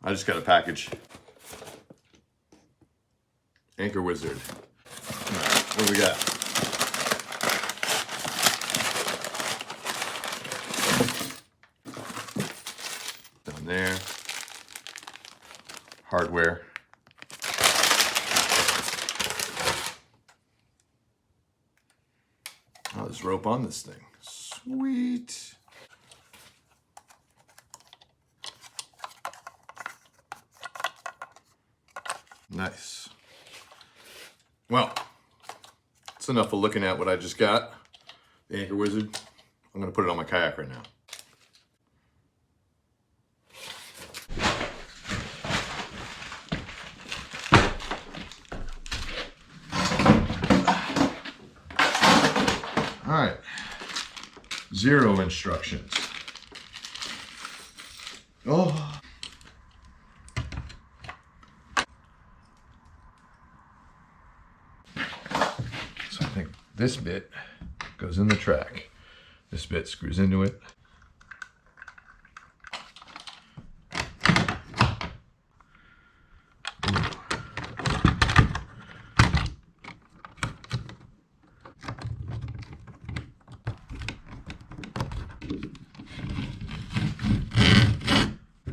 I just got a package. Anchor Wizard. All right, what do we got? Down there. Hardware. Oh, there's rope on this thing. Sweet. Nice. Well, it's enough of looking at what I just got. The Anchor Wizard. I'm gonna put it on my kayak right now. All right, 0 instructions. Oh. So I think this bit goes in the track. This bit screws into it.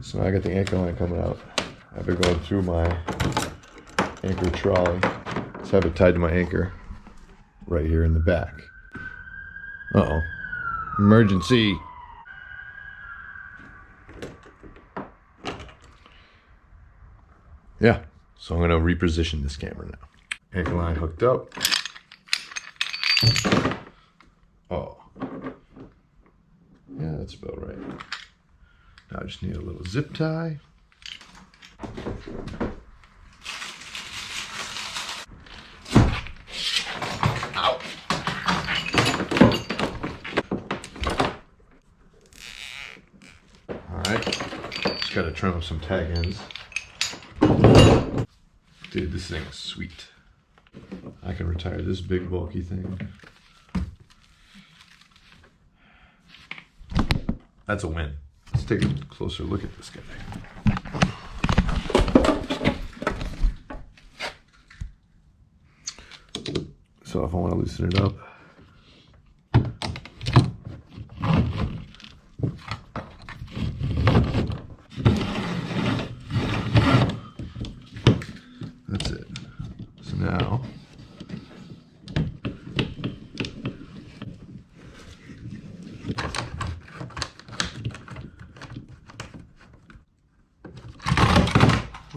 So I got the anchor line coming out. I've been going through my anchor trolley. So I have it tied to my anchor right here in the back. Uh-oh. Emergency. Yeah, so I'm gonna reposition this camera now. Anchor line hooked up. Oh. Yeah, that's about right. Now I just need a little zip tie. Ow. All right, just gotta trim up some tag ends. Dude, this thing is sweet. I can retire this big bulky thing. That's a win. Let's take a closer look at this guy. So if I want to loosen it up, that's it. So now,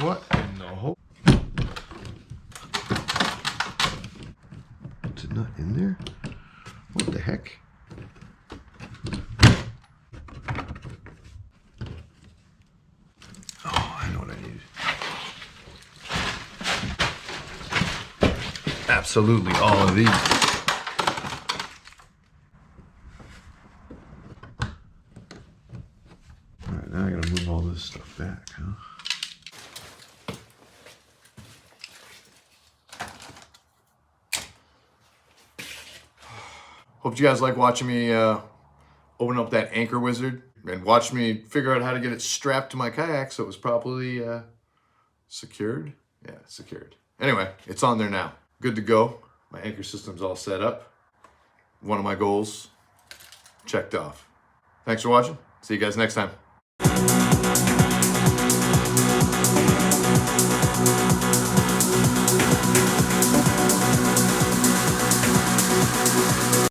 what in the whole? Is it not in there? What the heck? Oh, I know what I need. Absolutely all of these. All right, now I gotta move all this stuff back, huh? Hope you guys like watching me open up that Anchor Wizard and watch me figure out how to get it strapped to my kayak so it was properly secured. Yeah, secured. Anyway, it's on there now. Good to go. My anchor system's all set up. One of my goals checked off. Thanks for watching. See you guys next time.